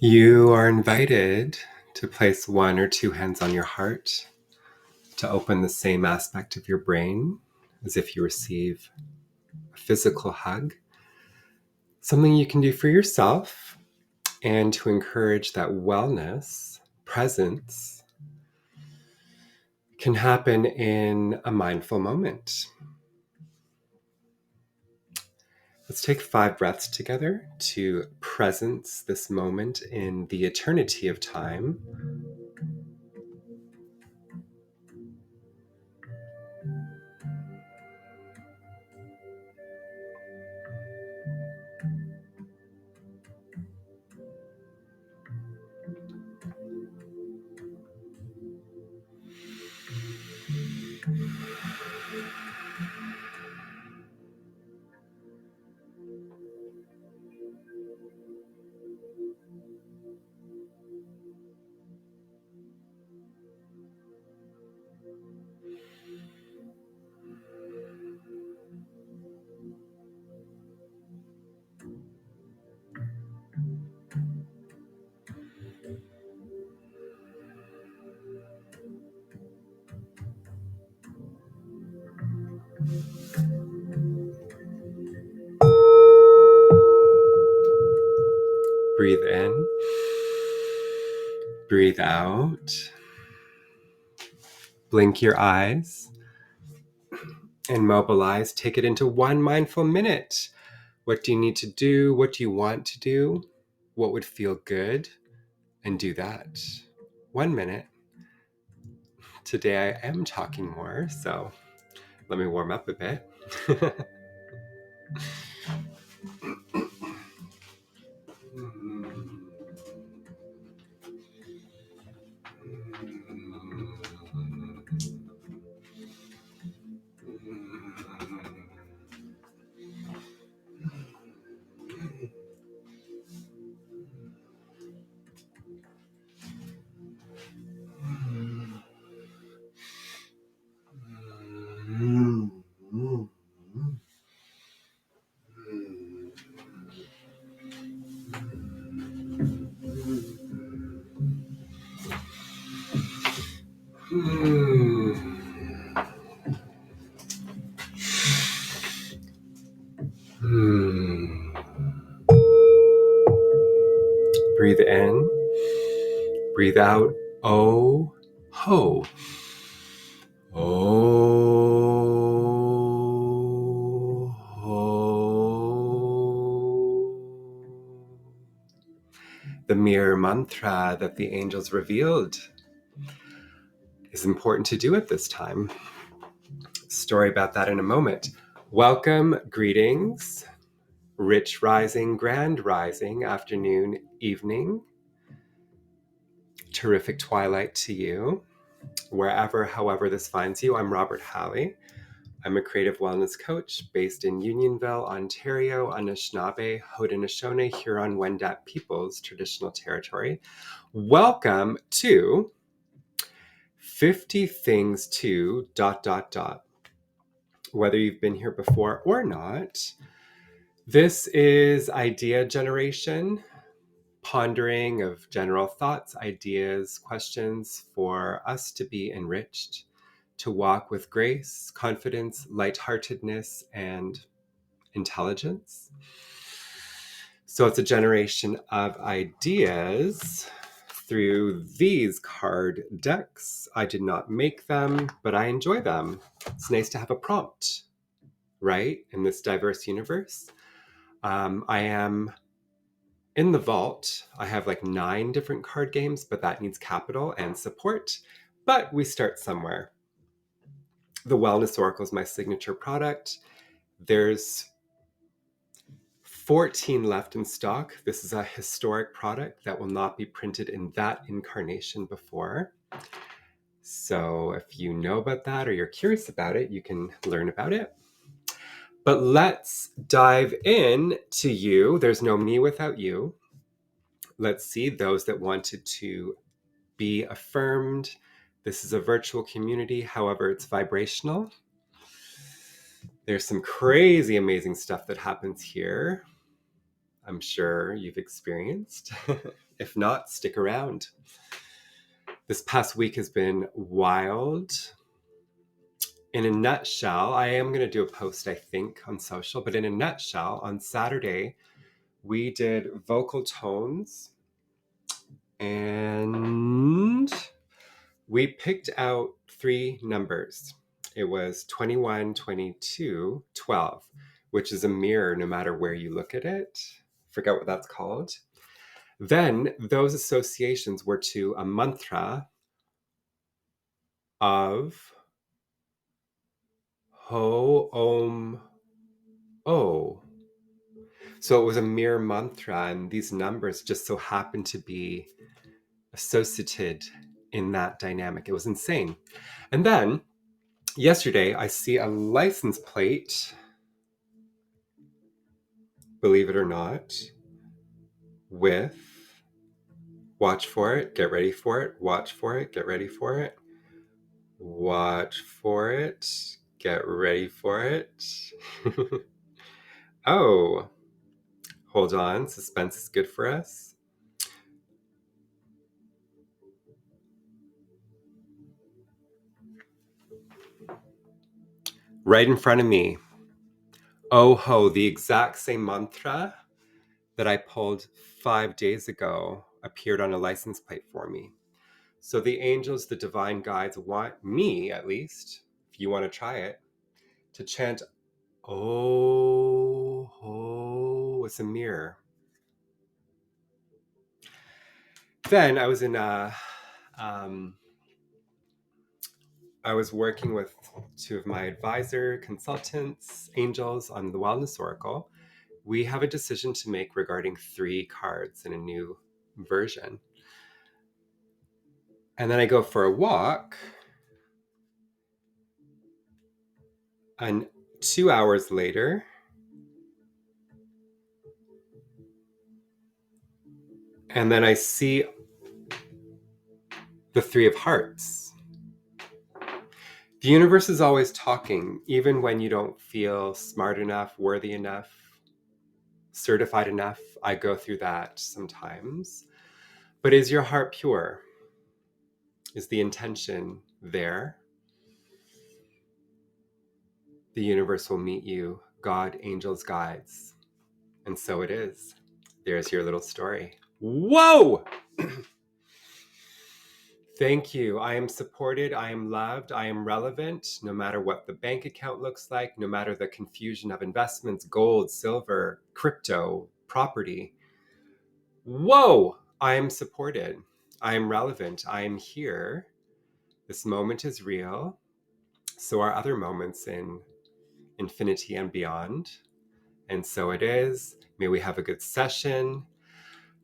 You are invited to place one or two hands on your heart to open the same aspect of your brain as if you receive a physical hug. Something you can do for yourself and to encourage that wellness, presence, can happen in a mindful moment. Let's take 5 breaths together to presence this moment in the eternity of time. Breathe in, breathe out, blink your eyes, and mobilize. Take it into one mindful minute. What do you need to do? What do you want to do? What would feel good? And do that. 1 minute. Today I am talking more, so let me warm up a bit. Breathe in, breathe out. Oh, ho. Oh, ho. The mirror mantra that the angels revealed is important to do at this time. Story about that in a moment. Welcome, greetings, rich rising, grand rising, afternoon, evening. Terrific twilight to you. Wherever, however this finds you, I'm Robert Halley. I'm a creative wellness coach based in Unionville, Ontario, Anishinaabe, Haudenosaunee, Huron-Wendat peoples traditional territory. Welcome to 50 Things to ... Whether you've been here before or not, this is idea generation, pondering of general thoughts, ideas, questions for us to be enriched, to walk with grace, confidence, lightheartedness, and intelligence. So it's a generation of ideas through these card decks. I did not make them, but I enjoy them. It's nice to have a prompt, right? In this diverse universe. I am in the vault. I have like 9 different card games, but that needs capital and support. But we start somewhere. The Wellness Oracle is my signature product. There's 14 left in stock. This is a historic product that will not be printed in that incarnation before. So if you know about that or you're curious about it, you can learn about it. But let's dive in to you. There's no me without you. Let's see those that wanted to be affirmed. This is a virtual community, however, it's vibrational. There's some crazy, amazing stuff that happens here. I'm sure you've experienced. If not, stick around. This past week has been wild. In a nutshell, I am going to do a post, I think, on social, but in a nutshell, on Saturday, we did vocal tones and we picked out 3 numbers. It was 21, 22, 12, which is a mirror no matter where you look at it. Forget what that's called. Then those associations were to a mantra of Ho Om O. So it was a mirror mantra, and these numbers just so happened to be associated in that dynamic. It was insane. And then yesterday, I see a license plate, believe it or not, with watch for it, get ready for it, watch for it, get ready for it, watch for it, get ready for it. Oh, hold on. Suspense is good for us. Right in front of me. Oh ho, the exact same mantra that I pulled 5 days ago appeared on a license plate for me. So the angels, the divine guides want me, at least, if you want to try it, to chant, oh ho, with a mirror. Then I was I was working with 2 of my advisor consultants, angels, on the Wellness Oracle. We have a decision to make regarding 3 cards in a new version. And then I go for a walk, and 2 hours later, and then I see the 3 of Hearts. The universe is always talking, even when you don't feel smart enough, worthy enough, certified enough. I go through that sometimes. But is your heart pure? Is the intention there? The universe will meet you, God, angels, guides. And so it is. There's your little story. Whoa! Thank you. I am supported. I am loved. I am relevant, no matter what the bank account looks like, no matter the confusion of investments, gold, silver, crypto, property. Whoa! I am supported. I am relevant. I am here. This moment is real. So are other moments in infinity and beyond. And so it is. May we have a good session.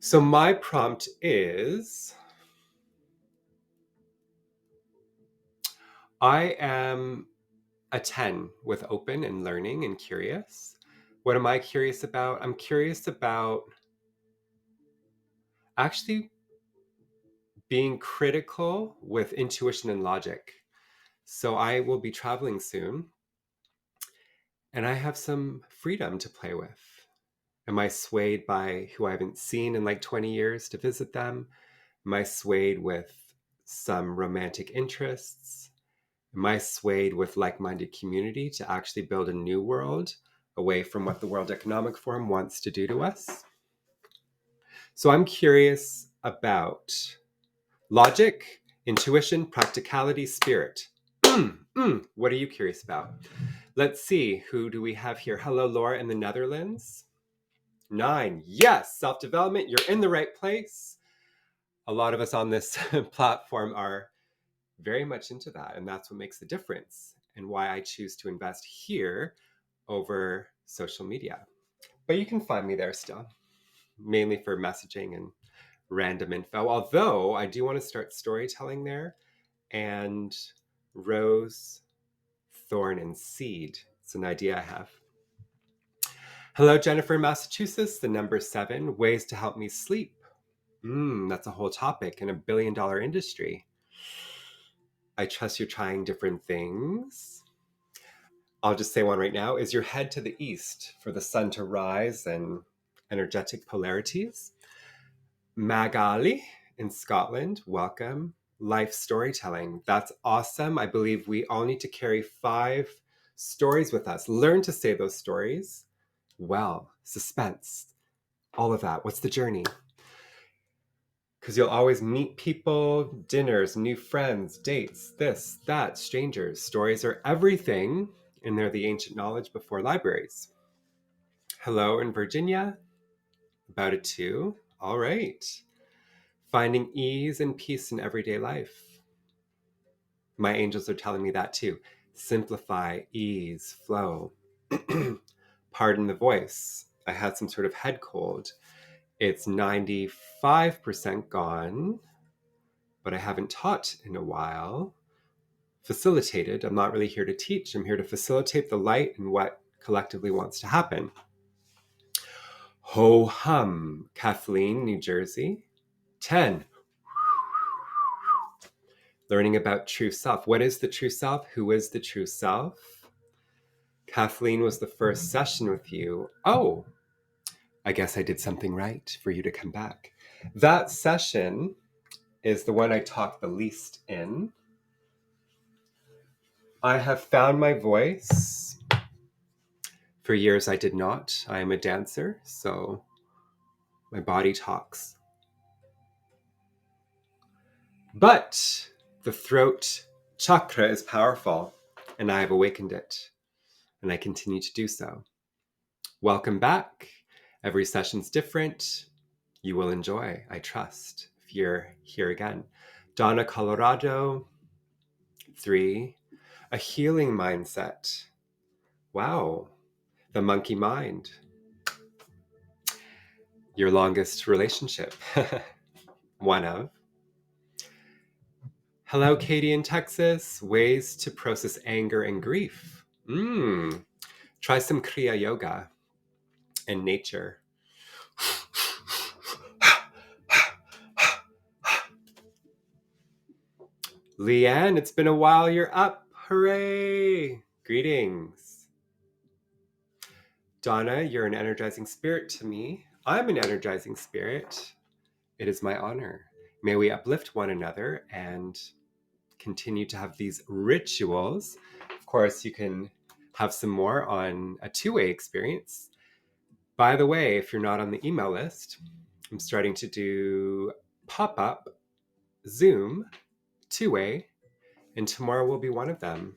So my prompt is, I am a 10 with open and learning and curious. What am I curious about? I'm curious about actually being critical with intuition and logic. So I will be traveling soon, and I have some freedom to play with. Am I swayed by who I haven't seen in like 20 years to visit them? Am I swayed with some romantic interests? Am I swayed with like-minded community to actually build a new world away from what the World Economic Forum wants to do to us? So I'm curious about logic, intuition, practicality, spirit. What are you curious about? Let's see, who do we have here? Hello, Laura in the Netherlands. 9, yes, self-development, you're in the right place. A lot of us on this platform are very much into that, and that's what makes the difference and why I choose to invest here over social media. But you can find me there still, mainly for messaging and random info, although I do want to start storytelling there. And rose, thorn, and seed, it's an idea I have. Hello, Jennifer in Massachusetts, the number 7, ways to help me sleep. That's a whole topic in a billion-dollar industry. I trust you're trying different things. I'll just say one right now. Is your head to the east for the sun to rise and energetic polarities? Magali in Scotland, welcome. Life storytelling. That's awesome. I believe we all need to carry 5 stories with us. Learn to say those stories well. Suspense. All of that. What's the journey? Because you'll always meet people, dinners, new friends, dates, this, that, strangers. Stories are everything, and they're the ancient knowledge before libraries. Hello in Virginia. About a 2. All right. Finding ease and peace in everyday life. My angels are telling me that too. Simplify, ease, flow. Pardon the voice. I had some sort of head cold. It's 95% gone, but I haven't taught in a while. Facilitated. I'm not really here to teach. I'm here to facilitate the light and what collectively wants to happen. Ho hum, Kathleen, New Jersey. 10. Learning about true self. What is the true self? Who is the true self? Kathleen was the first session with you. Oh, I guess I did something right for you to come back. That session is the one I talk the least in. I have found my voice. For years I did not. I am a dancer, so my body talks. But the throat chakra is powerful, and I have awakened it, and I continue to do so. Welcome back. Every session's different. You will enjoy, I trust, if you're here again. Donna, Colorado. 3. A healing mindset. Wow. The monkey mind. Your longest relationship. One of. Hello, Katie in Texas. Ways to process anger and grief. Try some Kriya Yoga and nature. Leanne, it's been a while. You're up. Hooray. Greetings. Donna, you're an energizing spirit to me. I'm an energizing spirit. It is my honor. May we uplift one another and continue to have these rituals. Of course, you can have some more on a 2-way experience. By the way, if you're not on the email list, I'm starting to do pop-up Zoom 2-way, and tomorrow will be one of them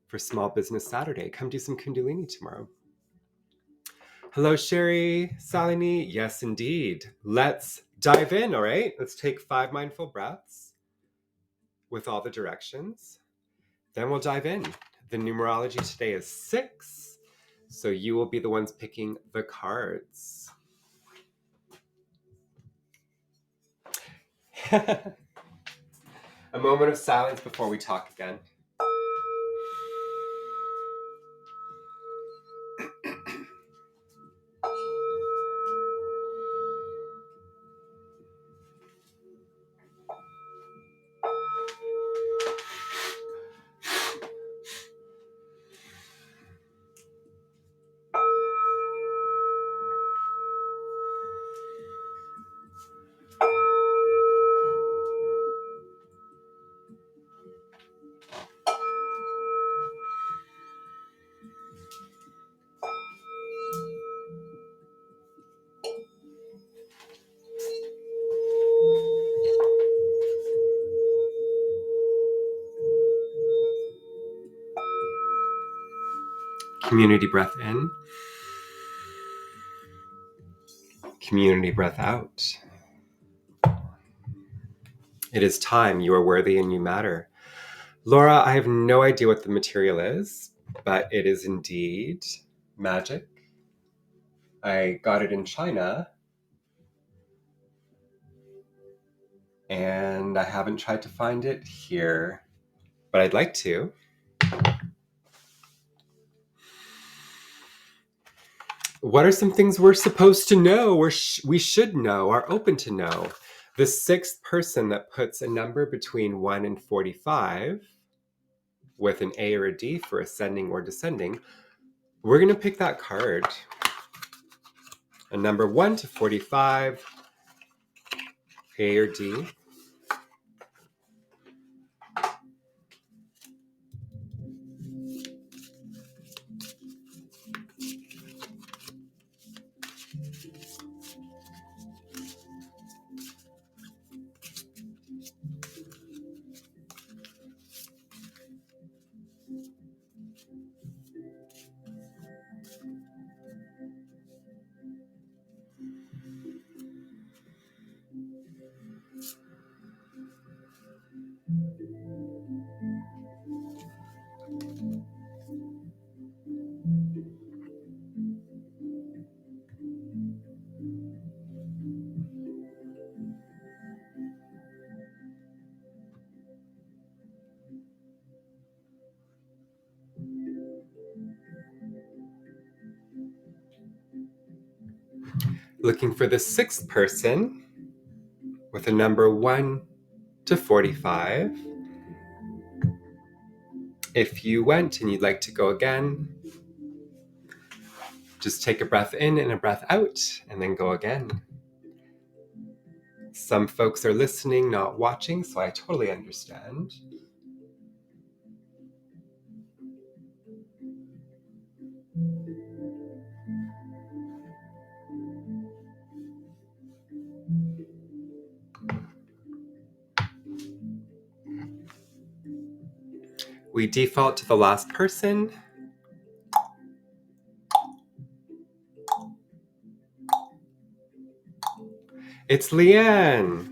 for Small Business Saturday. Come do some Kundalini tomorrow. Hello, Sherry, Salini. Yes, indeed. Let's dive in, all right? Let's take 5 mindful breaths with all the directions. Then we'll dive in. The numerology today is 6, so you will be the ones picking the cards. A moment of silence before we talk again. Community breath in. Community breath out. It is time. You are worthy and you matter. Laura, I have no idea what the material is, but it is indeed magic. I got it in China, and I haven't tried to find it here, but I'd like to. What are some things we're supposed to know, or we should know, are open to know? The 6th person that puts a number between 1 and 45 with an A or a D for ascending or descending, we're going to pick that card. A number 1 to 45. A or D? Looking for the sixth person with a number 1 to 45. If you went and you'd like to go again, just take a breath in and a breath out and then go again. Some folks are listening, not watching, so I totally understand. We default to the last person. It's Leanne.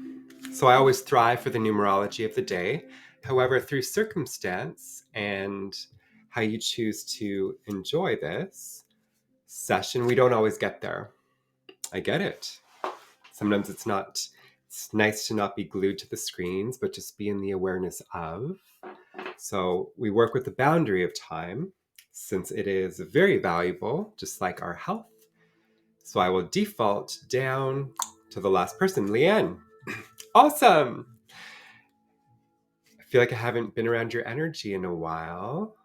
So I always thrive for the numerology of the day. However, through circumstance and how you choose to enjoy this session, we don't always get there. I get it. Sometimes it's nice to not be glued to the screens, but just be in the awareness of. So we work with the boundary of time, since it is very valuable, just like our health. So I will default down to the last person, Leanne. Awesome. I feel like I haven't been around your energy in a while,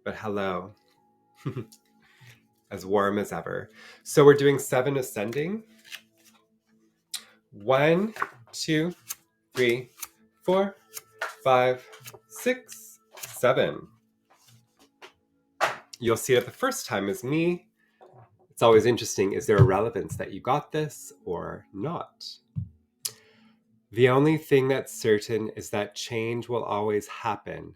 but hello. As warm as ever. So we're doing 7 ascending. 1, 2, 3, 4, 5, 6, 7. You'll see it the first time as me. It's always interesting. Is there a relevance that you got this or not? The only thing that's certain is that change will always happen.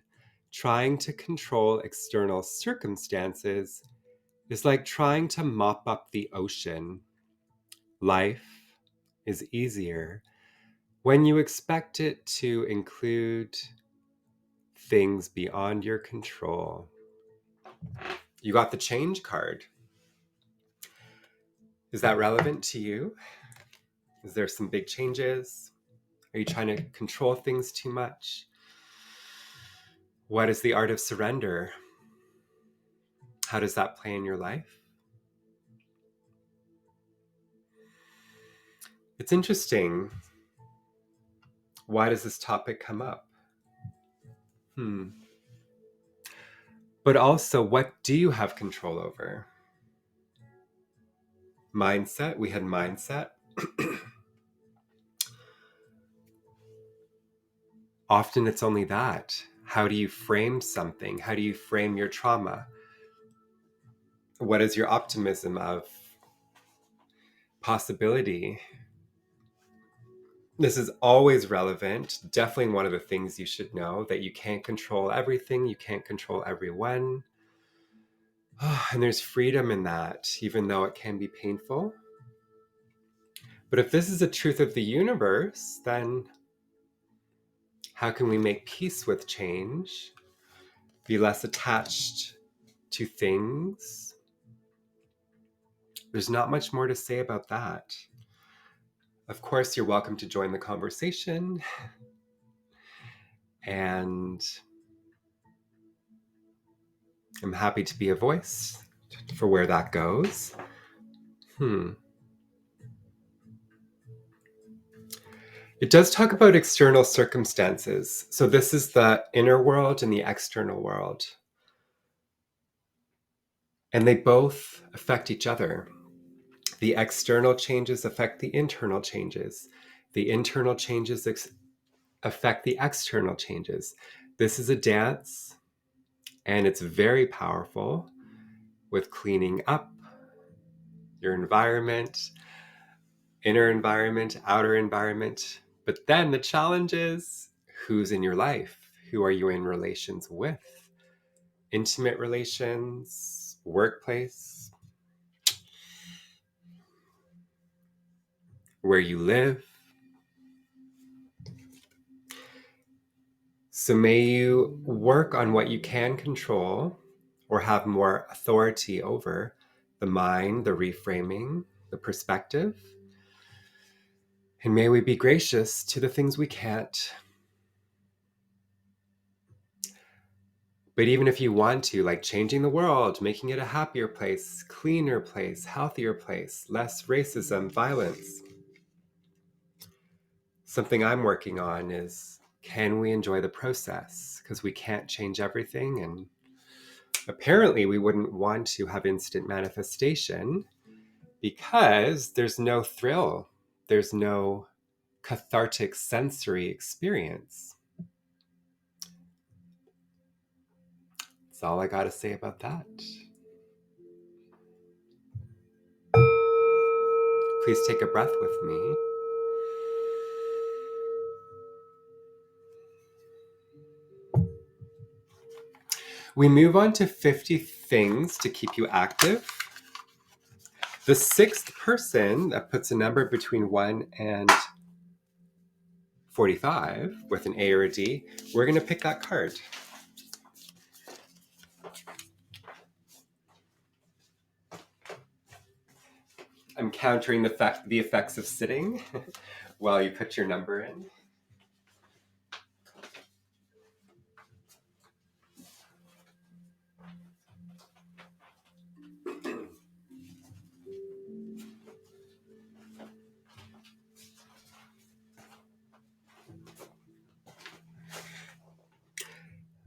Trying to control external circumstances is like trying to mop up the ocean. Life is easier when you expect it to include things beyond your control. You got the change card. Is that relevant to you? Is there some big changes? Are you trying to control things too much? What is the art of surrender? How does that play in your life? It's interesting. Why does this topic come up? But also, what do you have control over? Mindset. We had mindset. Often it's only that. How do you frame something? How do you frame your trauma? What is your optimism of possibility? This is always relevant. Definitely one of the things you should know, that you can't control everything. You can't control everyone. And there's freedom in that, even though it can be painful. But if this is a truth of the universe, then how can we make peace with change? Be less attached to things? There's not much more to say about that. Of course, you're welcome to join the conversation. And I'm happy to be a voice for where that goes. It does talk about external circumstances. So this is the inner world and the external world. And they both affect each other. The external changes affect the internal changes. The internal changes affect the external changes. This is a dance, and it's very powerful with cleaning up your environment, inner environment, outer environment. But then the challenge is, who's in your life? Who are you in relations with? Intimate relations, workplace, where you live. So may you work on what you can control or have more authority over: the mind, the reframing, the perspective. And may we be gracious to the things we can't. But even if you want to, like changing the world, making it a happier place, cleaner place, healthier place, less racism, violence. Something I'm working on is, can we enjoy the process? Because we can't change everything. And apparently we wouldn't want to have instant manifestation because there's no thrill. There's no cathartic sensory experience. That's all I got to say about that. Please take a breath with me. We move on to 50 things to keep you active. The sixth person that puts a number between 1 and 45 with an A or a D, we're going to pick that card. I'm countering the effects of sitting while you put your number in.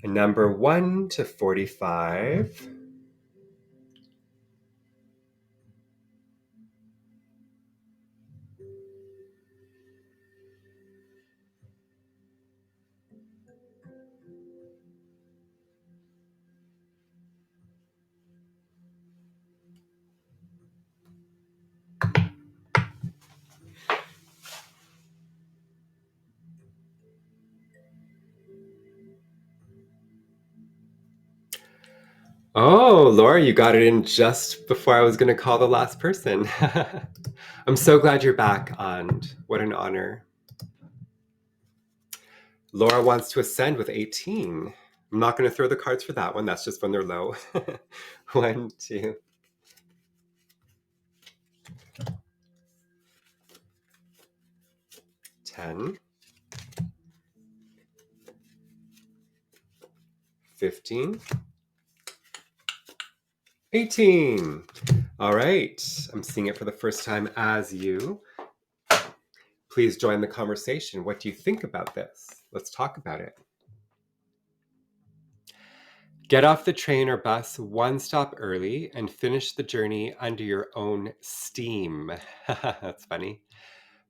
And number 1 to 45. Oh, Laura, you got it in just before I was going to call the last person. I'm so glad you're back, and what an honor. Laura wants to ascend with 18. I'm not going to throw the cards for that one. That's just when they're low. 1, 2. 10. 15. 18. All right. I'm seeing it for the first time as you. Please join the conversation. What do you think about this? Let's talk about it. Get off the train or bus one stop early and finish the journey under your own steam. That's funny.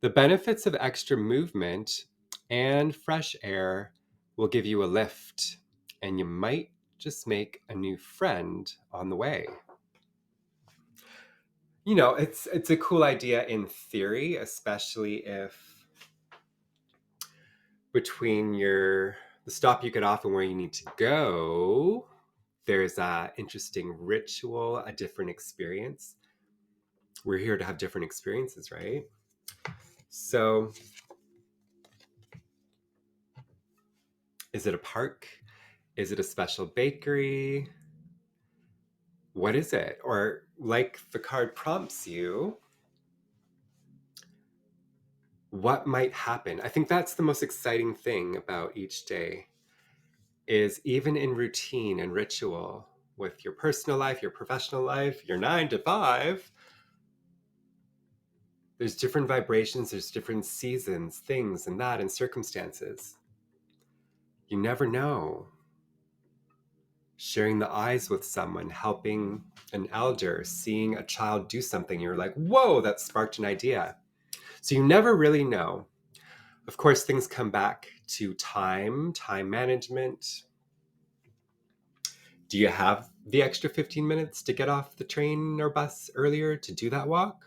The benefits of extra movement and fresh air will give you a lift, and you might just make a new friend on the way. You know, it's a cool idea in theory, especially if between the stop you get off and where you need to go, there's a interesting ritual, a different experience. We're here to have different experiences, right? So, is it a park? Is it a special bakery? What is it? Or, like the card prompts you, what might happen? I think that's the most exciting thing about each day, is even in routine and ritual with your personal life, your professional life, your 9 to 5, there's different vibrations, there's different seasons, things and that, and circumstances. You never know. sharing the eyes with someone, helping an elder, seeing a child do something, you're like, whoa, that sparked an idea. So you never really know. Of course, things come back to time management. Do you have the extra 15 minutes to get off the train or bus earlier to do that walk?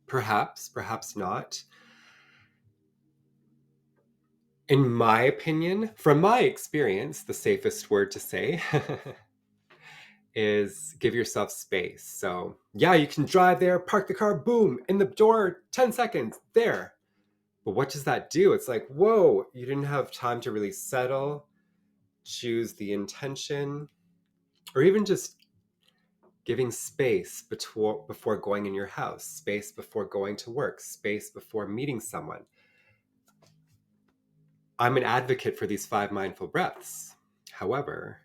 Perhaps, perhaps not. In my opinion, from my experience, the safest word to say is give yourself space. So, yeah, you can drive there, park the car, boom, in the door, 10 seconds, there. But what does that do? It's like, whoa, you didn't have time to really settle, choose the intention, or even just giving space before going in your house, space before going to work, space before meeting someone. I'm an advocate for these 5 mindful breaths. However,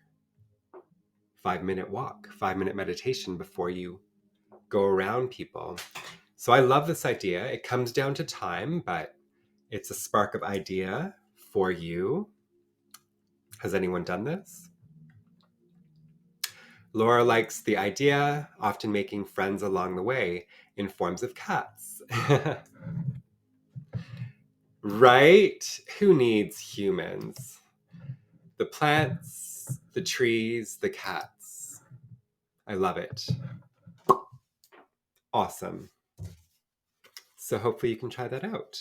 5-minute walk, 5-minute meditation before you go around people. So I love this idea. It comes down to time, but it's a spark of idea for you. Has anyone done this? Laura likes the idea, often making friends along the way in forms of cats. Right? Who needs humans? The plants, the trees, the cats. I love it. Awesome. So hopefully you can try that out.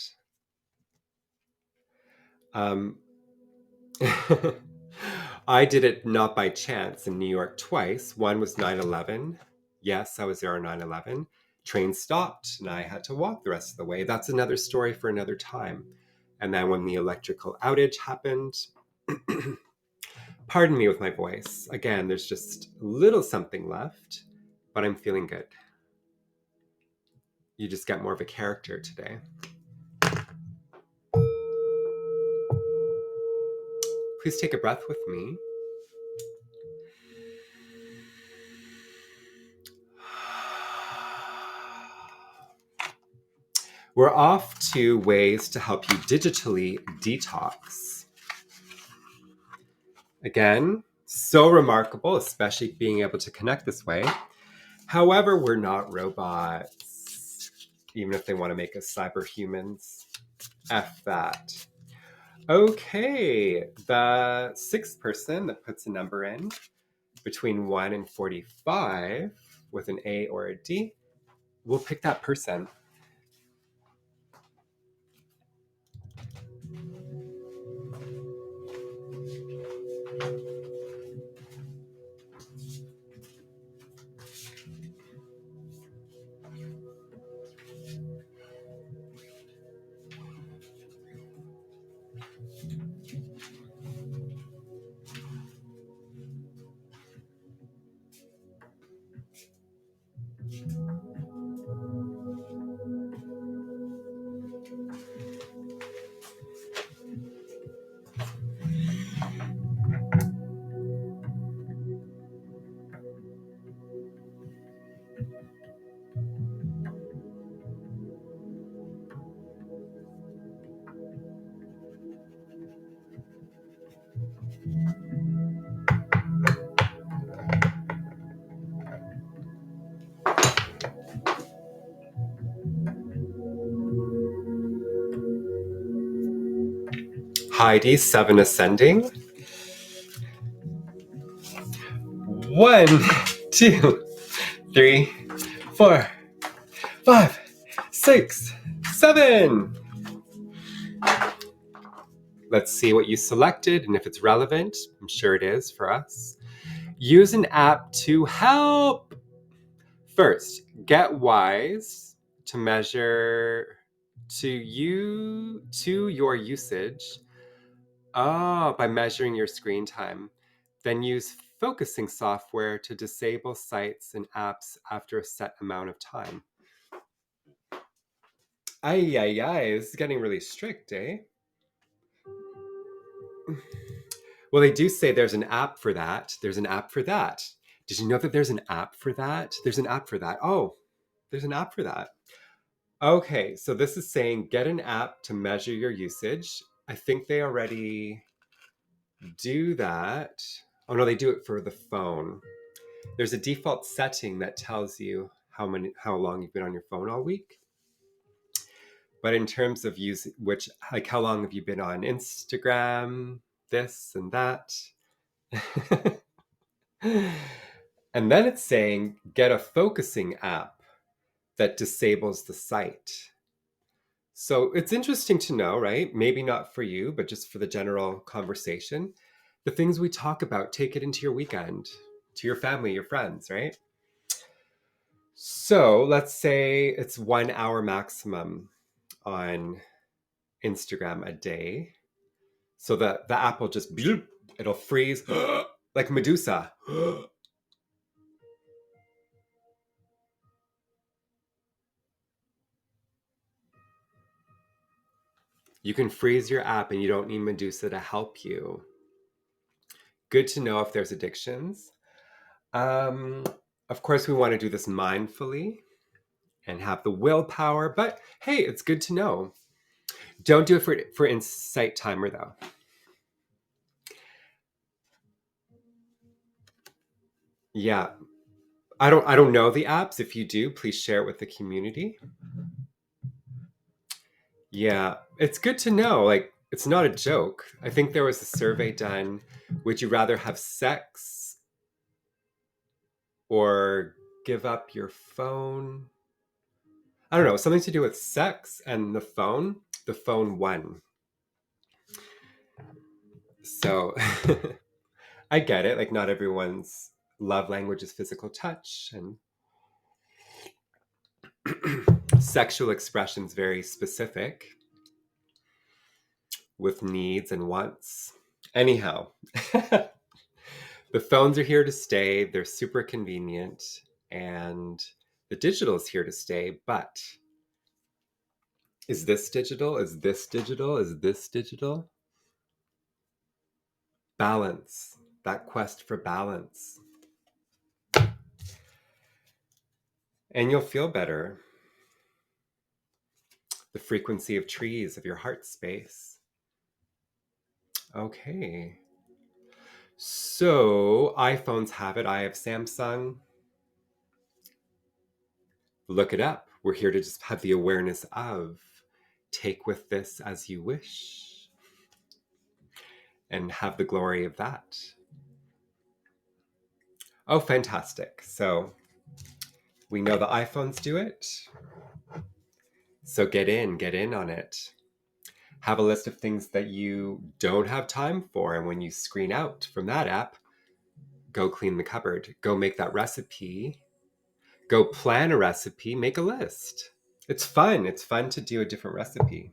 I did it not by chance in New York twice. One was 9/11. Yes, I was there on 9/11. Train stopped and I had to walk the rest of the way. That's another story for another time. And then when the electrical outage happened, pardon me with my voice. Again, there's just a little something left, but I'm feeling good. You just get more of a character today. Please take a breath with me. We're off to ways to help you digitally detox. Again, so remarkable, especially being able to connect this way. However, we're not robots, even if they want to make us cyber humans. F that. Okay, the 6th person that puts a number in between 1 and 45 with an A or a D, we'll pick that person. Heidi, 7 ascending. 1, 2, 3, 4, 5, 6, 7. Let's see what you selected and if it's relevant. I'm sure it is for us. Use an app to help. First, get wise to measure your usage. By measuring your screen time. Then use focusing software to disable sites and apps after a set amount of time. Ay, ay, ay, this is getting really strict, eh? Well, they do say there's an app for that. There's an app for that. Did you know that there's an app for that? There's an app for that. Oh, there's an app for that. Okay, so this is saying get an app to measure your usage. I think they already do that. Oh no, they do it for the phone. There's a default setting that tells you how long you've been on your phone all week. But in terms of using which, like, how long have you been on Instagram, this and that? And then it's saying get a focusing app that disables the site. So it's interesting to know, right? Maybe not for you, but just for the general conversation. The things we talk about, take it into your weekend, to your family, your friends, right? So let's say it's 1 hour maximum on Instagram a day. So the app will just, it'll freeze like Medusa. You can freeze your app and you don't need Medusa to help you. Good to know if there's addictions. Of course, we want to do this mindfully and have the willpower, but hey, it's good to know. Don't do it for Insight Timer though. Yeah. I don't know the apps. If you do, please share it with the community. Yeah, it's good to know. Like, it's not a joke. I think there was a survey done. Would you rather have sex or give up your phone? I don't know, something to do with sex and the phone. The phone won. So I get it. Like, not everyone's love language is physical touch, and sexual expressions very specific with needs and wants. Anyhow, the phones are here to stay. They're super convenient, and the digital is here to stay. But is this digital? Is this digital? Is this digital? Balance, that quest for balance. And you'll feel better. The frequency of trees of your heart space. Okay. So iPhones have it. I have Samsung. Look it up. We're here to just have the awareness of take with this as you wish and have the glory of that. Oh, fantastic. So we know the iPhones do it. So get in on it. Have a list of things that you don't have time for. And when you screen out from that app, go clean the cupboard, go make that recipe, go plan a recipe, make a list. It's fun. It's fun to do a different recipe.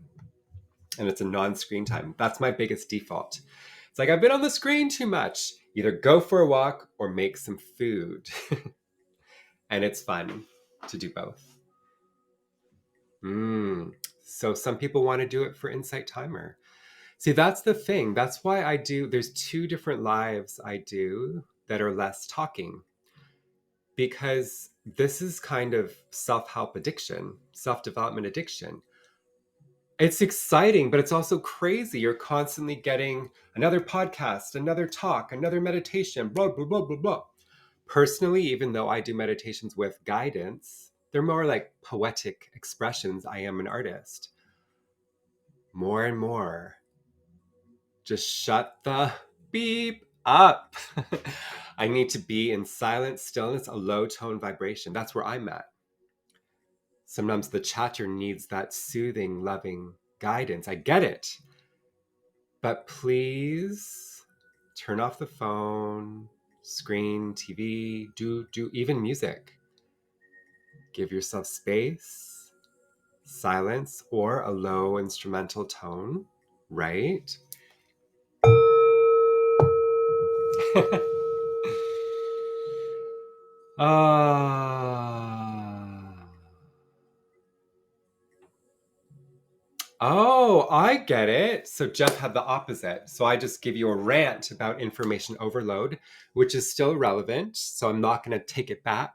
And it's a non-screen time. That's my biggest default. It's like, I've been on the screen too much. Either go for a walk or make some food. And it's fun to do both. So some people want to do it for Insight Timer. See, that's the thing. That's why there's 2 different lives I do that are less talking. Because this is kind of self-help addiction, self-development addiction. It's exciting, but it's also crazy. You're constantly getting another podcast, another talk, another meditation, blah, blah, blah, blah, blah. Personally, even though I do meditations with guidance, they're more like poetic expressions. I am an artist. More and more. Just shut the beep up. I need to be in silent stillness, a low tone vibration. That's where I'm at. Sometimes the chatter needs that soothing, loving guidance. I get it. But please turn off the phone, screen, TV, do even music. Give yourself space, silence, or a low instrumental tone, right? Oh, I get it. So Jeff had the opposite. So I just give you a rant about information overload, which is still relevant. So I'm not going to take it back.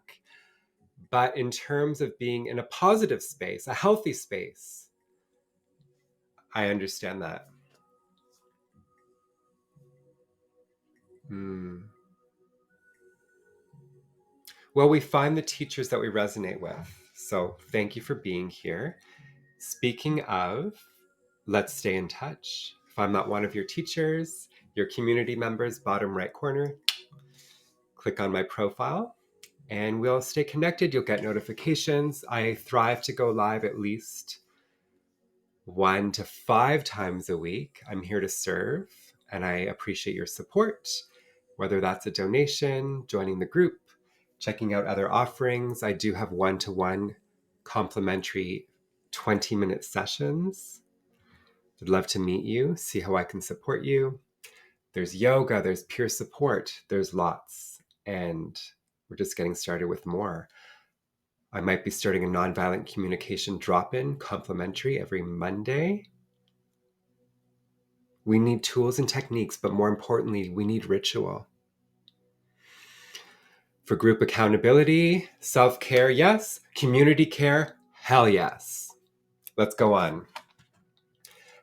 But in terms of being in a positive space, a healthy space, I understand that. Well, we find the teachers that we resonate with. So thank you for being here. Speaking of, let's stay in touch. If I'm not one of your teachers, your community members, bottom right corner, click on my profile and we'll stay connected. You'll get notifications. I thrive to go live at least 1 to 5 times a week. I'm here to serve and I appreciate your support, whether that's a donation, joining the group, checking out other offerings. I do have one-to-one complimentary 20-minute sessions. I'd love to meet you, see how I can support you. There's yoga, there's peer support, there's lots. And we're just getting started with more. I might be starting a nonviolent communication drop-in complimentary every Monday. We need tools and techniques, but more importantly, we need ritual. For group accountability, self-care, yes. Community care, hell yes. Let's go on.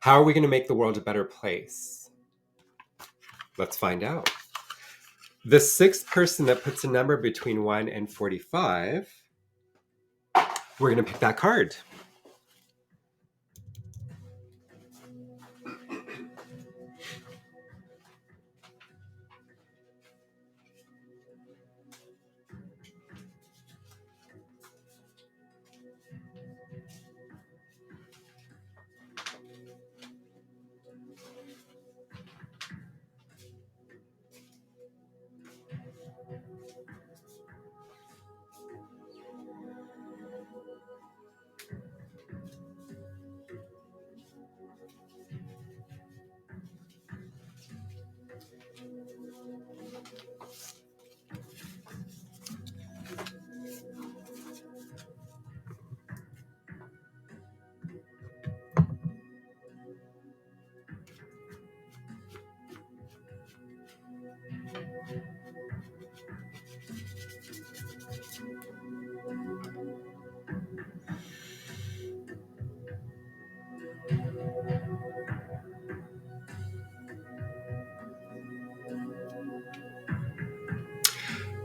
How are we going to make the world a better place? Let's find out. The sixth person that puts a number between 1 and 45, we're going to pick that card.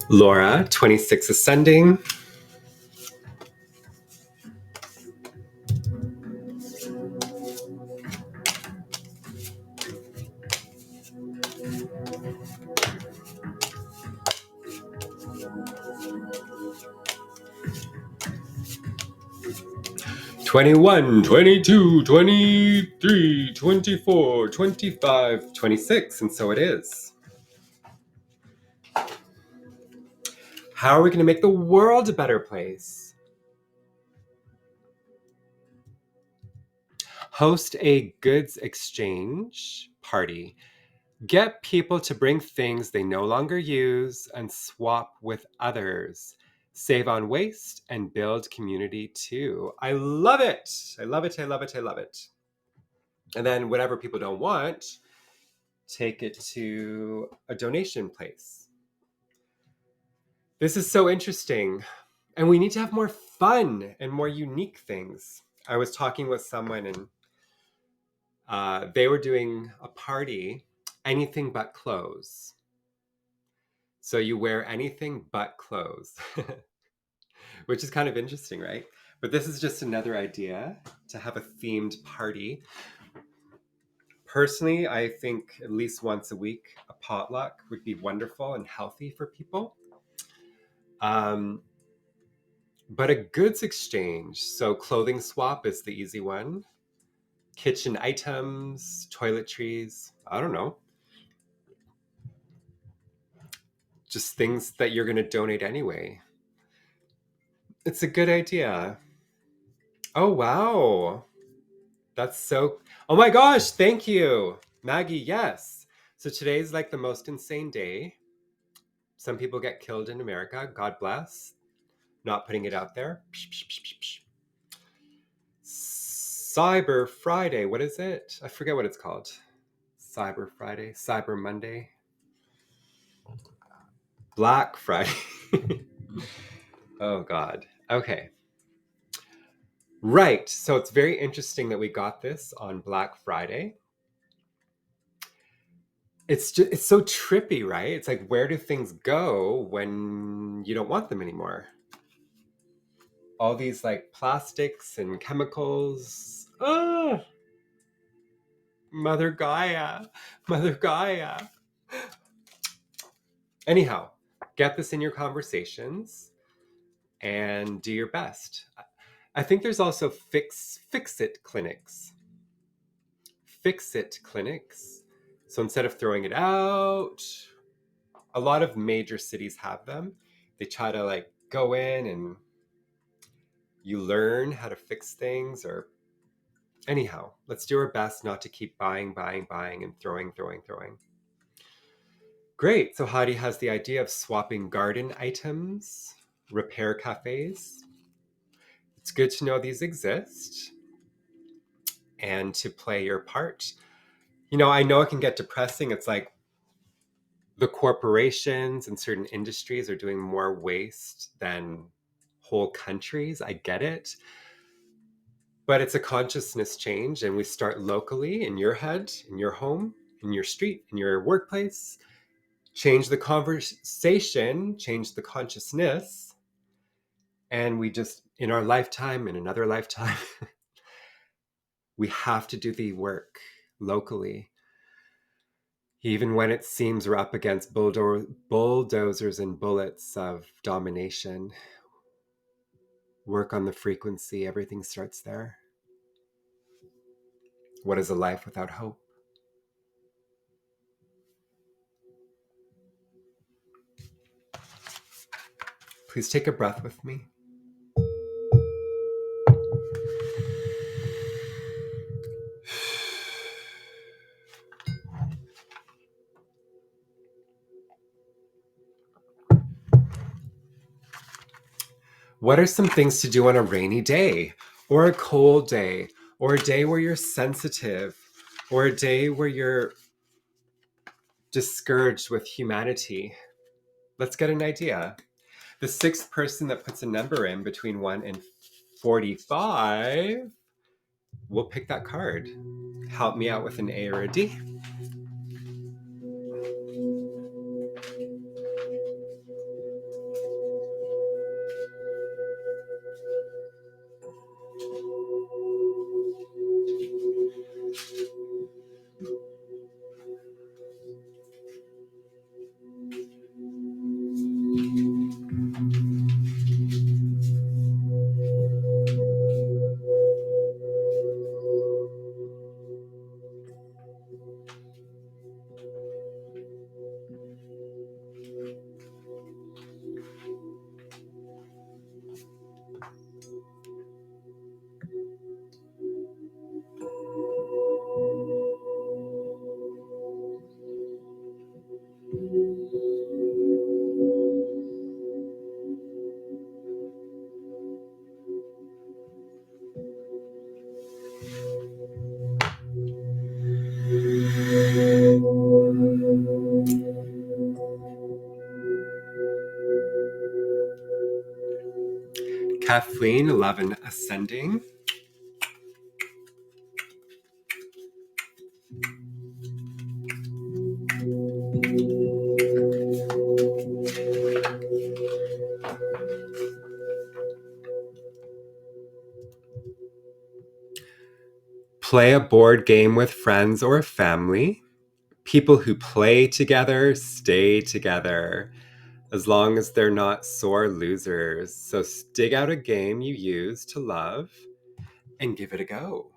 Laura, 26 ascending. "21, 22, 23, 24, 25, 26, and so it is. How are we going to make the world a better place? Host a goods exchange party. Get people to bring things they no longer use and swap with others. Save on waste and build community too." I love it. I love it. I love it. I love it. And then whatever people don't want, take it to a donation place. This is so interesting. And we need to have more fun and more unique things. I was talking with someone and they were doing a party, anything but clothes. So you wear anything but clothes, which is kind of interesting, right? But this is just another idea to have a themed party. Personally, I think at least once a week, a potluck would be wonderful and healthy for people. But a goods exchange, so clothing swap is the easy one. Kitchen items, toiletries, I don't know. Just things that you're going to donate anyway. It's a good idea. Oh, wow. That's so... Oh my gosh, thank you, Maggie. Yes. So today's like the most insane day. Some people get killed in America. God bless. Not putting it out there. Psh, psh, psh, psh, psh. Cyber Friday. What is it? I forget what it's called. Cyber Friday. Cyber Monday. Black Friday. Oh, God. Okay. Right. So it's very interesting that we got this on Black Friday. it's so trippy, right? It's like, where do things go when you don't want them anymore? All these like plastics and chemicals. Oh, Mother Gaia, Mother Gaia. Anyhow, get this in your conversations and do your best. I think there's also fix it clinics. Fix it clinics. So instead of throwing it out, a lot of major cities have them. They try to like go in and you learn how to fix things. Or anyhow, let's do our best not to keep buying, buying, buying and throwing, throwing, throwing. Great. So Hadi has the idea of swapping garden items, repair cafes. It's good to know these exist and to play your part. I know it can get depressing. It's like the corporations and certain industries are doing more waste than whole countries. I get it. But it's a consciousness change, and we start locally in your head, in your home, in your street, in your workplace. Change the conversation, change the consciousness, and we just, in our lifetime, in another lifetime, we have to do the work locally. Even when it seems we're up against bulldozers and bullets of domination, work on the frequency, everything starts there. What is a life without hope? Please take a breath with me. What are some things to do on a rainy day, or a cold day, or a day where you're sensitive, or a day where you're discouraged with humanity? Let's get an idea. The sixth person that puts a number in between 1 and 45 will pick that card. Help me out with an A or a D. Kathleen, 11, ascending. Play a board game with friends or family. People who play together stay together, as long as they're not sore losers. So dig out a game you use to love and give it a go.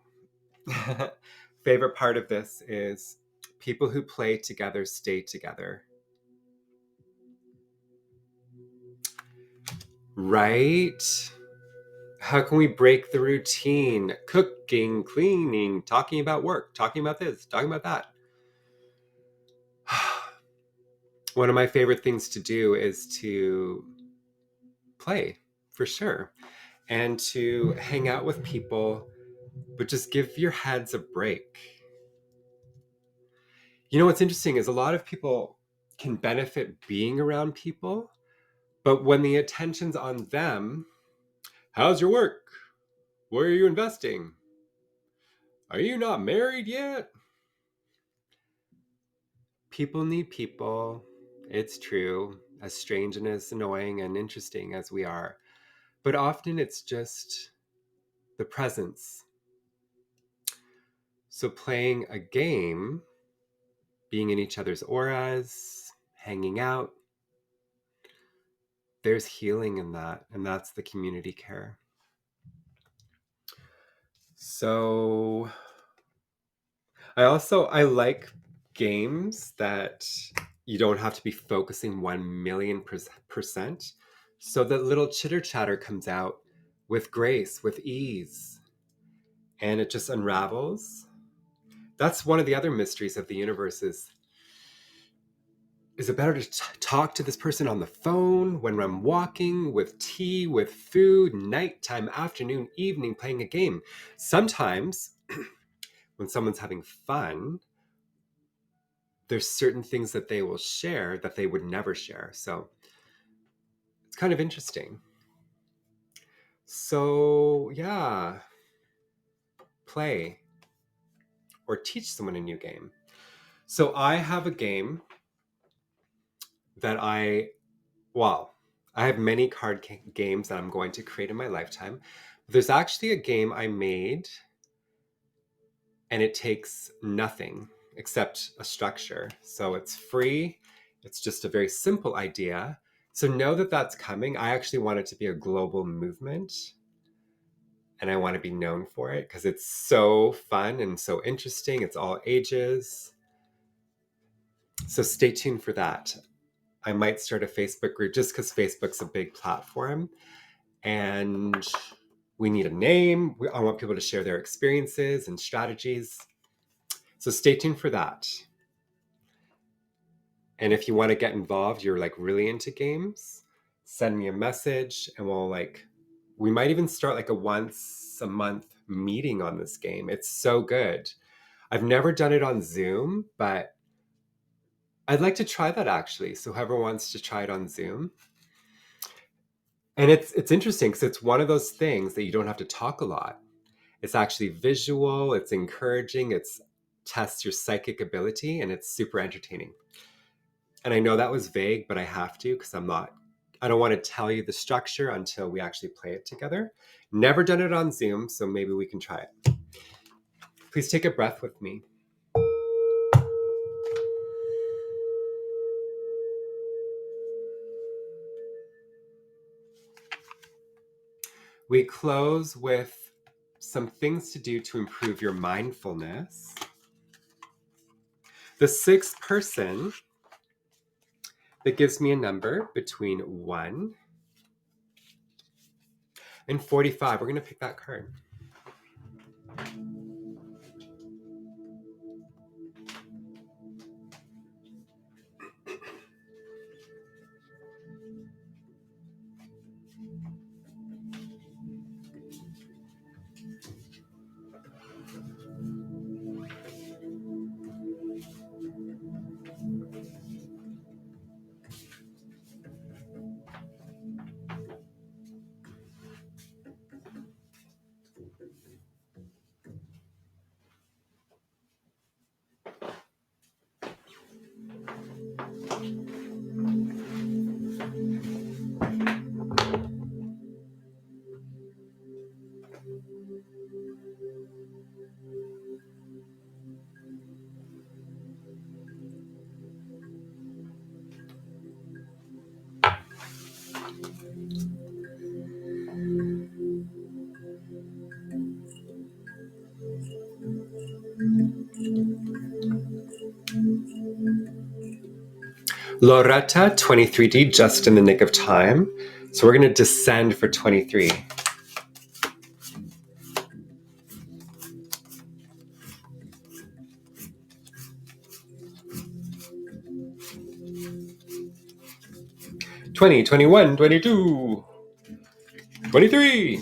Favorite part of this is people who play together stay together. Right? How can we break the routine? Cooking, cleaning, talking about work, talking about this, talking about that. One of my favorite things to do is to play, for sure, and to hang out with people, but just give your heads a break. What's interesting is a lot of people can benefit being around people, but when the attention's on them, how's your work? Where are you investing? Are you not married yet? People need people. It's true, as strange and as annoying and interesting as we are. But often it's just the presence. So playing a game, being in each other's auras, hanging out, there's healing in that. And that's the community care. So I like games that you don't have to be focusing 1,000,000%. So that little chitter chatter comes out with grace, with ease, and it just unravels. That's one of the other mysteries of the universe is it better to talk to this person on the phone, when I'm walking, with tea, with food, nighttime, afternoon, evening, playing a game? Sometimes when someone's having fun, there's certain things that they will share that they would never share. So it's kind of interesting. So yeah, play or teach someone a new game. So I have a game that I have many card games that I'm going to create in my lifetime. There's actually a game I made, and it takes nothing except a structure. So it's free. It's just a very simple idea. So know that that's coming. I actually want it to be a global movement, and I want to be known for it because it's so fun and so interesting. It's all ages. So stay tuned for that. I might start a Facebook group just because Facebook's a big platform, and we need a name. I want people to share their experiences and strategies. So stay tuned for that. And if you want to get involved, you're like really into games, send me a message and we might even start like a once a month meeting on this game. It's so good. I've never done it on Zoom, but I'd like to try that actually. So whoever wants to try it on Zoom. And it's interesting because it's one of those things that you don't have to talk a lot. It's actually visual, it's encouraging, it's tests your psychic ability, and it's super entertaining. And I know that was vague, but I have to because I don't want to tell you the structure until we actually play it together. Never done it on Zoom, so maybe we can try it. Please take a breath with me. We close with some things to do to improve your mindfulness. The sixth person that gives me a number between 1 and 45. We're going to pick that card. Loretta, 23D, just in the nick of time. So we're going to descend for 23. '20, 21, 22, 23.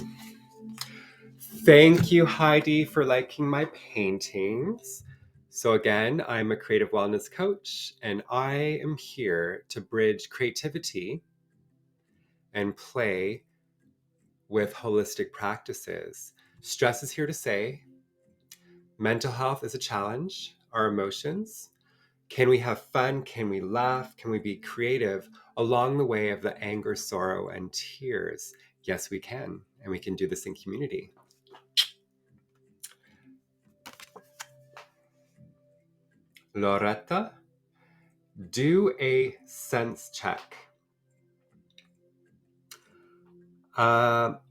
Thank you, Heidi, for liking my paintings. So again, I'm a creative wellness coach, and I am here to bridge creativity and play with holistic practices. Stress is here to stay. Mental health is a challenge, our emotions. Can we have fun? Can we laugh? Can we be creative along the way of the anger, sorrow, and tears? Yes, we can. And we can do this in community. Loretta, do a sense check.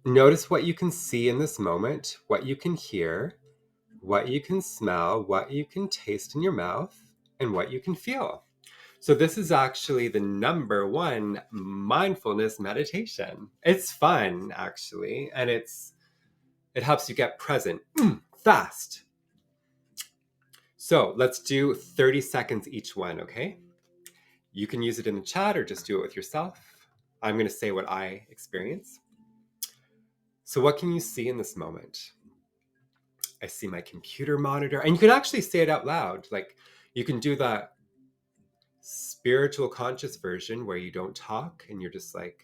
Notice what you can see in this moment, what you can hear, what you can smell, what you can taste in your mouth, and what you can feel. So this is actually the number one mindfulness meditation. It's fun, actually, and it helps you get present fast. So let's do 30 seconds each one, okay? You can use it in the chat or just do it with yourself. I'm going to say what I experience. So what can you see in this moment? I see my computer monitor, and you can actually say it out loud. Like, you can do the spiritual conscious version where you don't talk and you're just like,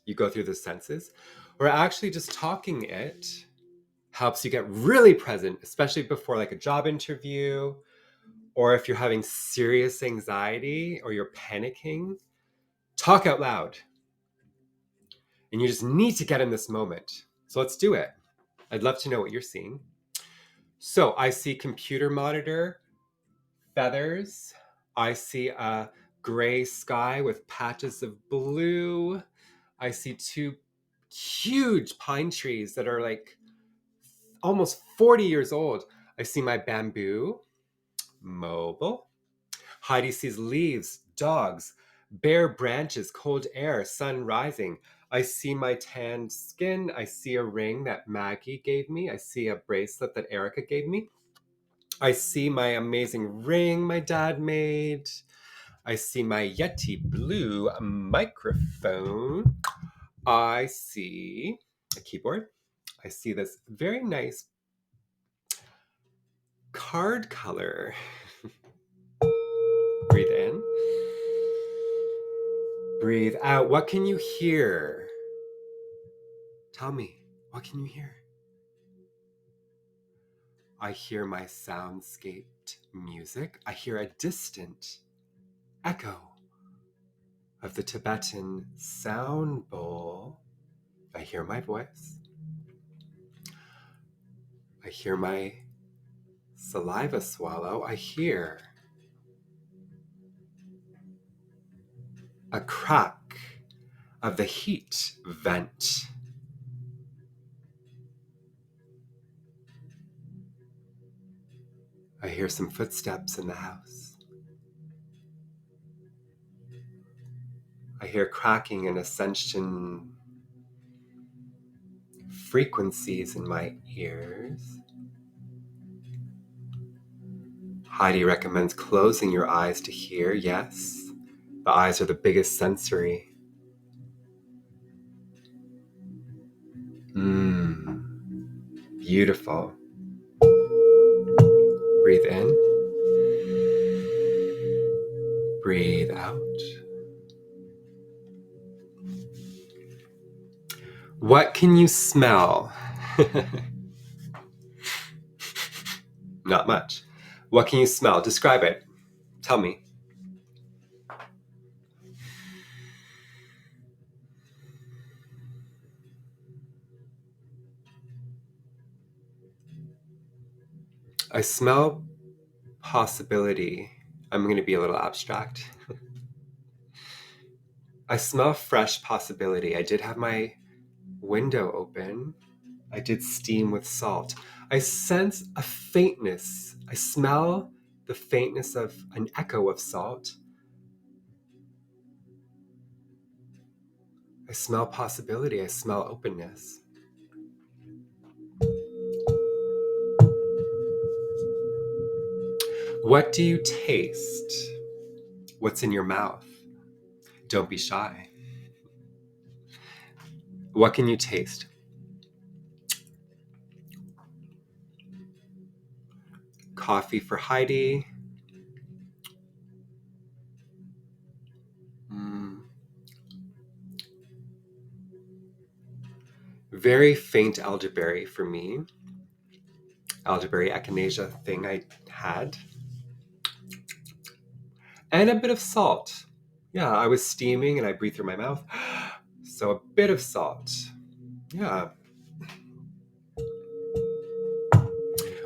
you go through the senses, or actually just talking it helps you get really present, especially before like a job interview, or if you're having serious anxiety or you're panicking. Talk out loud, and you just need to get in this moment. So let's do it. I'd love to know what you're seeing. So I see computer monitor, feathers. I see a gray sky with patches of blue. I see two huge pine trees that are like almost 40 years old. I see my bamboo, mobile. Heidi sees leaves, dogs, bare branches, cold air, sun rising. I see my tanned skin. I see a ring that Maggie gave me. I see a bracelet that Erica gave me. I see my amazing ring my dad made. I see my Yeti blue microphone. I see a keyboard. I see this very nice card color. Breathe in. Breathe out. What can you hear? Tell me, what can you hear? I hear my soundscaped music. I hear a distant echo of the Tibetan sound bowl. I hear my voice. I hear my saliva swallow. I hear a crack of the heat vent. I hear some footsteps in the house. I hear cracking and ascension frequencies in my ears. Heidi recommends closing your eyes to hear. Yes, the eyes are the biggest sensory. Beautiful. Breathe in. Breathe out. What can you smell? Not much. What can you smell? Describe it. Tell me. I smell possibility. I'm going to be a little abstract. I smell fresh possibility. I did have my window open. I did steam with salt. I sense a faintness. I smell the faintness of an echo of salt. I smell possibility. I smell openness. What do you taste? What's in your mouth? Don't be shy. What can you taste? Coffee for Heidi. Very faint elderberry for me. Elderberry echinacea thing I had. and a bit of salt. Yeah, I was steaming and I breathed through my mouth. So a bit of salt. Yeah.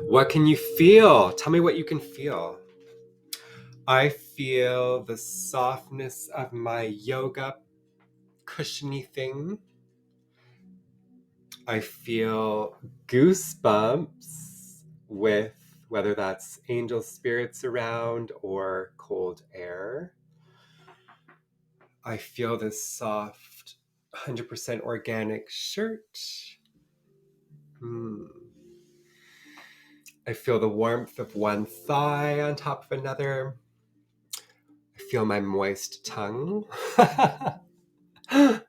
What can you feel? Tell me what you can feel. I feel the softness of my yoga cushiony thing. I feel goosebumps with whether that's angel spirits around or cold air. I feel this soft, 100% organic shirt. I feel the warmth of one thigh on top of another. I feel my moist tongue. I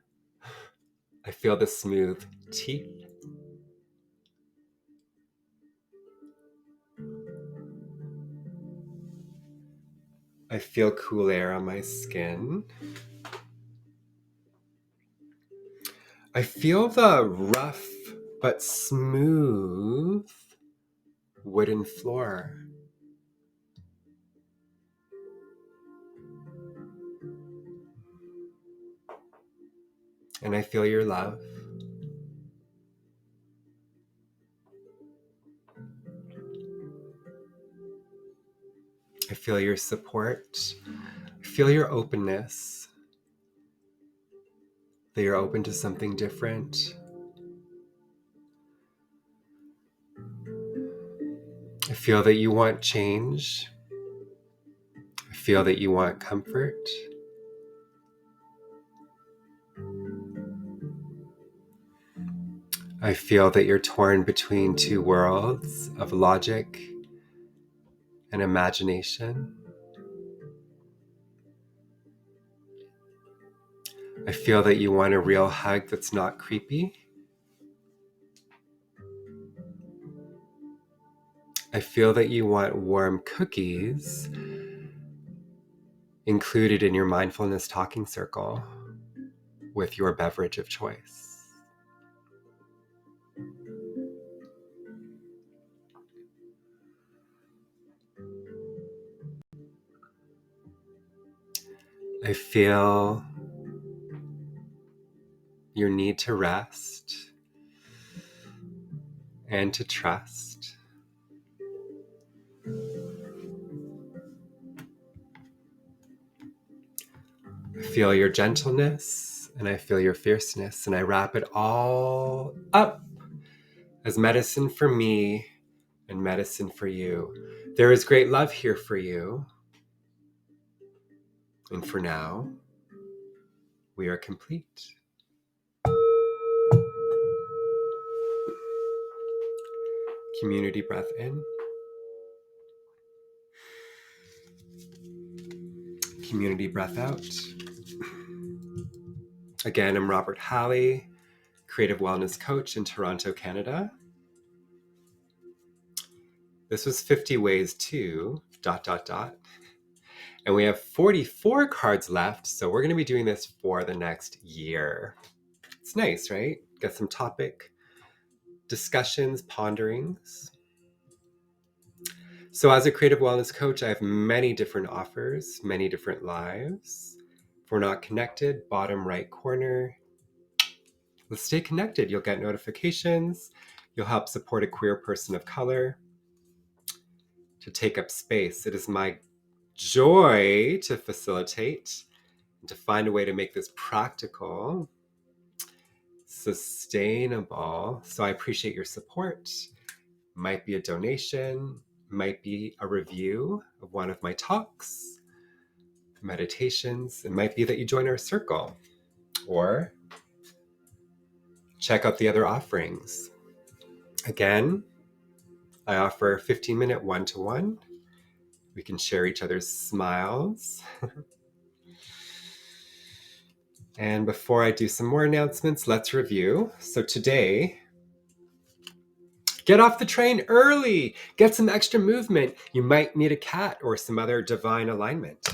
feel the smooth teeth. I feel cool air on my skin. I feel the rough but smooth wooden floor. And I feel your love. I feel your support. I feel your openness. That you're open to something different. I feel that you want change. I feel that you want comfort. I feel that you're torn between two worlds of logic and imagination. I feel that you want a real hug that's not creepy. I feel that you want warm cookies included in your mindfulness talking circle with your beverage of choice. I feel your need to rest and to trust. I feel your gentleness and I feel your fierceness, and I wrap it all up as medicine for me and medicine for you. There is great love here for you. And for now, we are complete. Community breath in. Community breath out. Again, I'm Robert Halley, creative wellness coach in Toronto, Canada. This was 50 ways to ... And we have 44 cards left, so we're going to be doing this for the next year. It's nice, right? Get some topic discussions, ponderings. So as a creative wellness coach, I have many different offers, many different lives. If we're not connected, bottom right corner. Let's stay connected. You'll get notifications. You'll help support a queer person of color to take up space. It is my joy to facilitate and to find a way to make this practical, sustainable. So I appreciate your support. Might be a donation, might be a review of one of my talks, meditations. It might be that you join our circle or check out the other offerings. Again, I offer a 15-minute one-to-one. We can share each other's smiles. And before I do some more announcements, let's review. So today, get off the train early. Get some extra movement. You might meet a cat or some other divine alignment.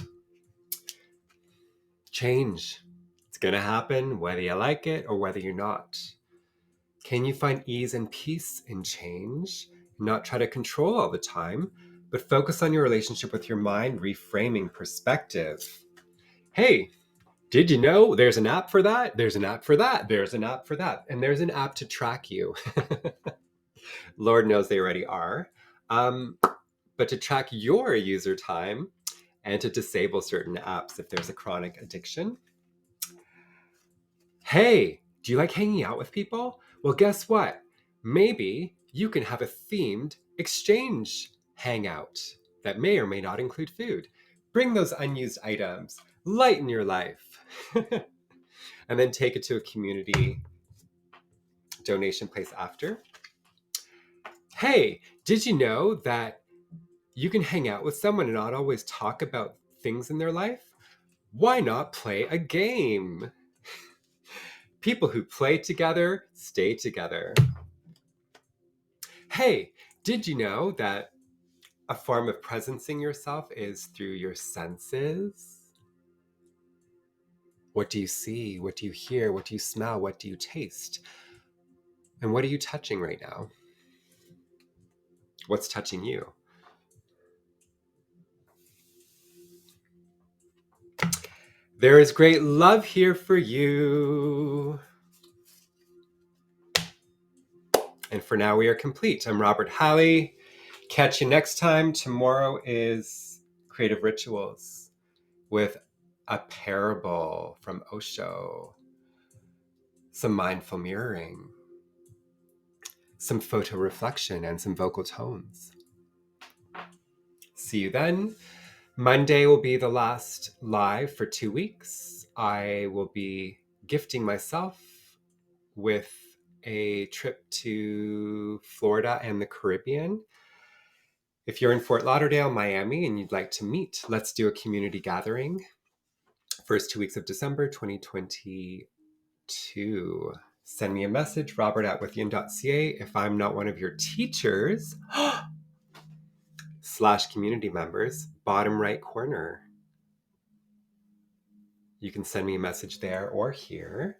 Change. It's going to happen whether you like it or whether you're not. Can you find ease and peace in change? Not try to control all the time, but focus on your relationship with your mind, reframing perspective. Hey, did you know there's an app for that? There's an app for that. There's an app for that. And there's an app to track you. Lord knows they already are. But to track your user time and to disable certain apps if there's a chronic addiction. Hey, do you like hanging out with people? Well, guess what? Maybe you can have a themed exchange hangout that may or may not include food. Bring those unused items, lighten your life, and then take it to a community donation place after. Hey, did you know that you can hang out with someone and not always talk about things in their life? Why not play a game? People who play together stay together. Hey, did you know that a form of presencing yourself is through your senses? What do you see? What do you hear? What do you smell? What do you taste? And what are you touching right now? What's touching you? There is great love here for you. And for now, we are complete. I'm Robert Halley. Catch you next time. Tomorrow is Creative Rituals with a parable from Osho, some mindful mirroring, some photo reflection, and some vocal tones. See you then. Monday will be the last live for 2 weeks. I will be gifting myself with a trip to Florida and the Caribbean. If you're in Fort Lauderdale, Miami, and you'd like to meet, let's do a community gathering. First 2 weeks of December 2022. Send me a message, robert@withyin.ca. If I'm not one of your teachers / community members, bottom right corner. You can send me a message there or here.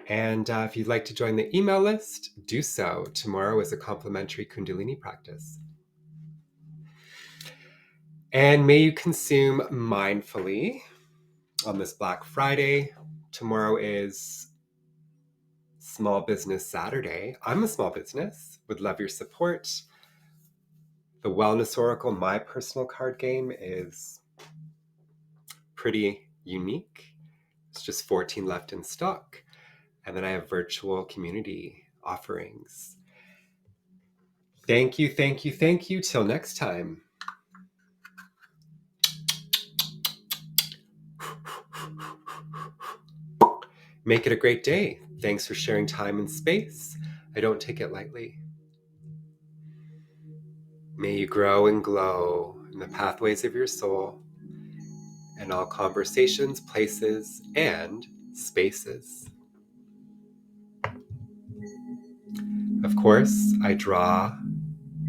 And if you'd like to join the email list, do so. Tomorrow is a complimentary Kundalini practice. And may you consume mindfully on this Black Friday. Tomorrow is Small Business Saturday. I'm a small business, would love your support. The Wellness Oracle, my personal card game, is pretty unique. It's just 14 left in stock. And then I have virtual community offerings. Thank you, thank you, thank you. Till next time. Make it a great day. Thanks for sharing time and space. I don't take it lightly. May you grow and glow in the pathways of your soul and all conversations, places, and spaces. Of course, I draw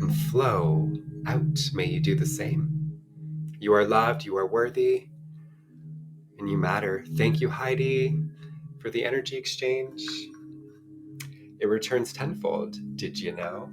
and flow out. May you do the same. You are loved, you are worthy, and you matter. Thank you, Heidi, for the energy exchange. It returns tenfold. Did you know?